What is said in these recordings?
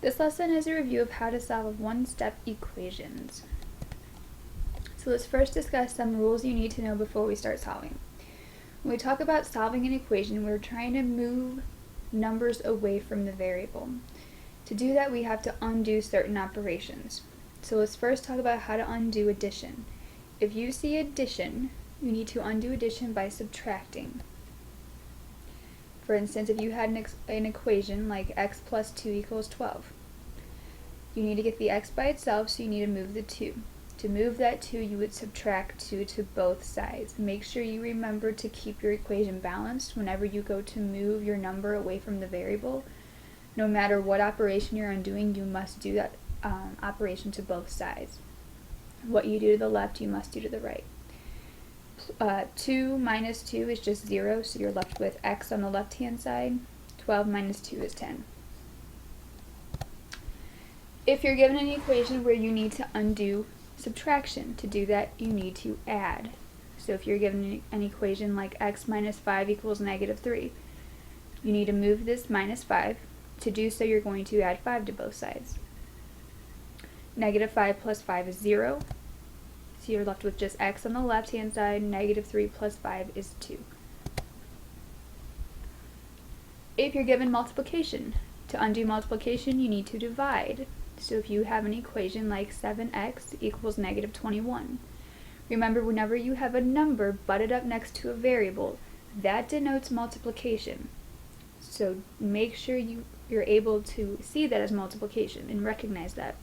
This lesson is a review of how to solve one-step equations. So let's first discuss some rules you need to know before we start solving. When we talk about solving an equation, we're trying to move numbers away from the variable. To do that, we have to undo certain operations. So let's first talk about how to undo addition. If you see addition, you need to undo addition by subtracting. For instance, if you had an equation like x plus 2 equals 12, you need to get the x by itself, so you need to move the 2. To move that 2, you would subtract 2 to both sides. Make sure you remember to keep your equation balanced whenever you go to move your number away from the variable. No matter what operation you're undoing, you must do that operation to both sides. What you do to the left, you must do to the right. 2 minus 2 is just 0, so you're left with x on the left-hand side. 12 minus 2 is 10. If you're given an equation where you need to undo subtraction, to do that you need to add. So if you're given an equation like x minus 5 equals negative 3, you need to move this minus 5. To do so, you're going to add 5 to both sides. Negative 5 plus 5 is 0. So you're left with just x on the left-hand side. Negative 3 plus 5 is 2. If you're given multiplication, to undo multiplication, you need to divide. So if you have an equation like 7x equals negative 21, remember whenever you have a number butted up next to a variable, that denotes multiplication. So make sure you're able to see that as multiplication and recognize that.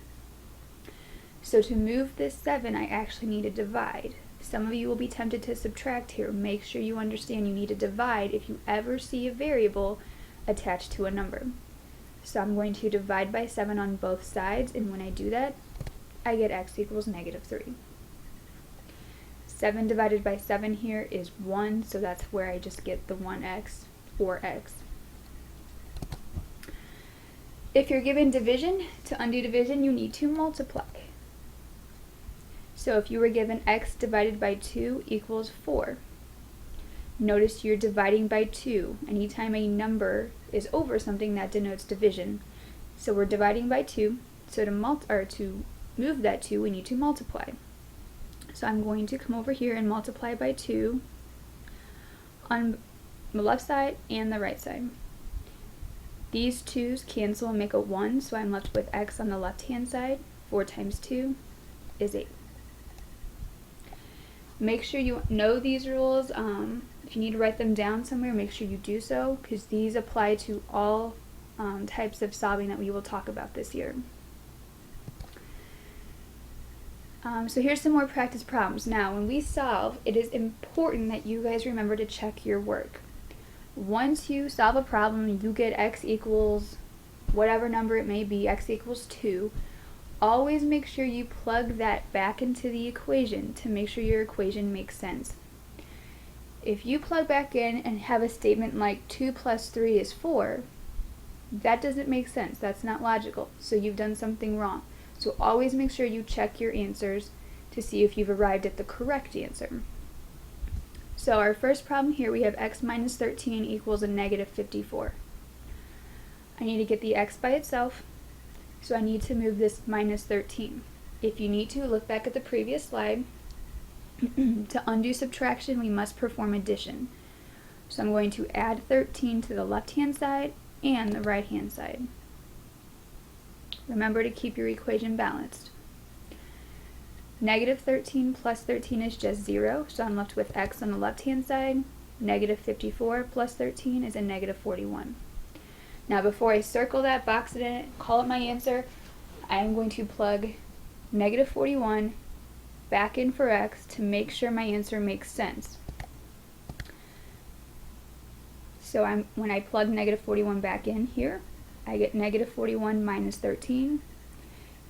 So to move this 7, I actually need to divide. Some of you will be tempted to subtract here. Make sure you understand you need to divide if you ever see a variable attached to a number. So I'm going to divide by 7 on both sides, and when I do that, I get x equals negative 3. 7 divided by 7 here is 1, so that's where I just get the 1x, or x. If you're given division, to undo division, you need to multiply. So if you were given x divided by 2 equals 4, notice you're dividing by 2. Anytime a number is over something, that denotes division. So we're dividing by 2, so to move that 2, we need to multiply. So I'm going to come over here and multiply by 2 on the left side and the right side. These 2's cancel and make a 1, so I'm left with x on the left-hand side. 4 times 2 is 8. Make sure you know these rules. If you need to write them down somewhere, make sure you do so, because these apply to all types of solving that we will talk about this year. So here's some more practice problems. Now, when we solve, it is important that you guys remember to check your work. Once you solve a problem, you get x equals whatever number it may be, x equals 2. Always make sure you plug that back into the equation to make sure your equation makes sense. If you plug back in and have a statement like 2 plus 3 is 4, that doesn't make sense. That's not logical. So you've done something wrong. So always make sure you check your answers to see if you've arrived at the correct answer. So our first problem here, we have x minus 13 equals a negative 54. I need to get the x by itself, so I need to move this minus 13. If you need to, look back at the previous slide. To undo subtraction, we must perform addition. So I'm going to add 13 to the left-hand side and the right-hand side. Remember to keep your equation balanced. Negative 13 plus 13 is just 0, so I'm left with x on the left-hand side. Negative 54 plus 13 is a negative 41. Now before I circle that, box it in, call it my answer, I am going to plug negative 41 back in for x to make sure my answer makes sense. So when I plug negative 41 back in here, I get negative 41 minus 13.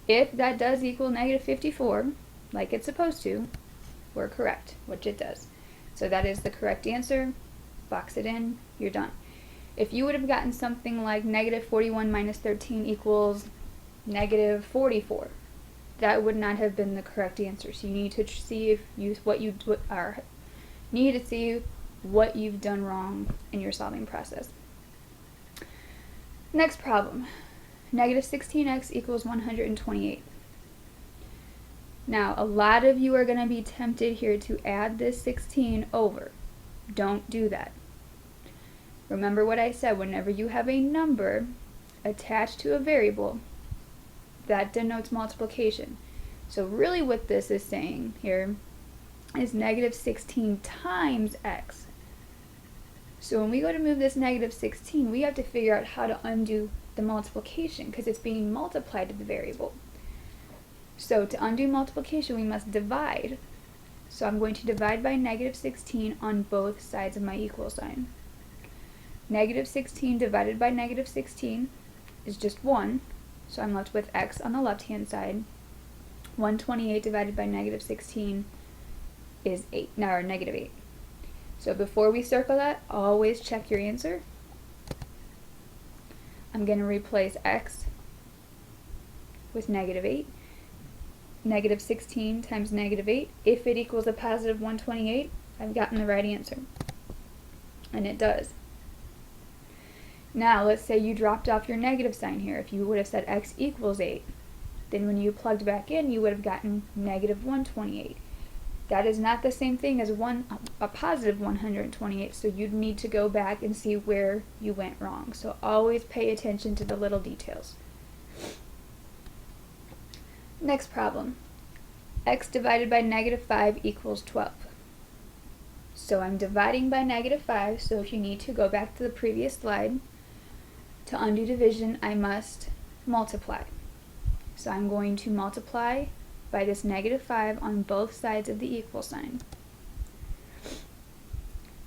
If that does equal negative 54, like it's supposed to, we're correct, which it does. So that is the correct answer. Box it in, you're done. If you would have gotten something like negative 41 minus 13 equals negative 44, that would not have been the correct answer. So you need to see what you've done wrong in your solving process. Next problem. Negative 16x equals 128. Now, a lot of you are going to be tempted here to add this 16 over. Don't do that. Remember what I said, whenever you have a number attached to a variable, that denotes multiplication. So really what this is saying here is negative 16 times x. So when we go to move this negative 16, we have to figure out how to undo the multiplication because it's being multiplied to the variable. So to undo multiplication, we must divide. So I'm going to divide by negative 16 on both sides of my equal sign. Negative 16 divided by negative 16 is just 1, so I'm left with x on the left-hand side. 128 divided by negative 16 is 8, or negative 8. So before we circle that, always check your answer. I'm going to replace x with negative 8. Negative 16 times negative 8, if it equals a positive 128, I've gotten the right answer. And it does. Now, let's say you dropped off your negative sign here. If you would have said x equals 8, then when you plugged back in, you would have gotten negative 128. That is not the same thing as a positive 128, so you'd need to go back and see where you went wrong. So always pay attention to the little details. Next problem. X divided by negative 5 equals 12. So I'm dividing by negative 5, so if you need to go back to the previous slide. To undo division, I must multiply. So I'm going to multiply by this negative 5 on both sides of the equal sign.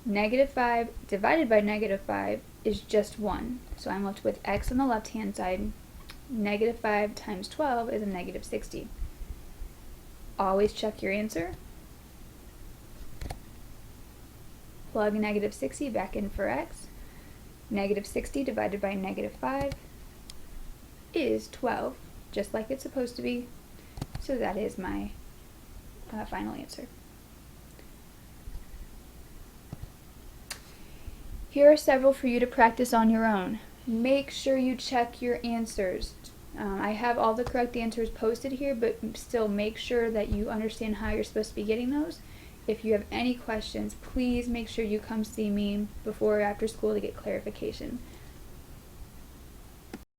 Negative 5 divided by negative 5 is just 1, so I'm left with x on the left-hand side. Negative 5 times 12 is a negative 60. Always check your answer. Plug negative 60 back in for x. Negative 60 divided by negative 5 is 12, just like it's supposed to be. So that is my final answer. Here are several for you to practice on your own. Make sure you check your answers. I have all the correct answers posted here, but still make sure that you understand how you're supposed to be getting those. If you have any questions, please make sure you come see me before or after school to get clarification.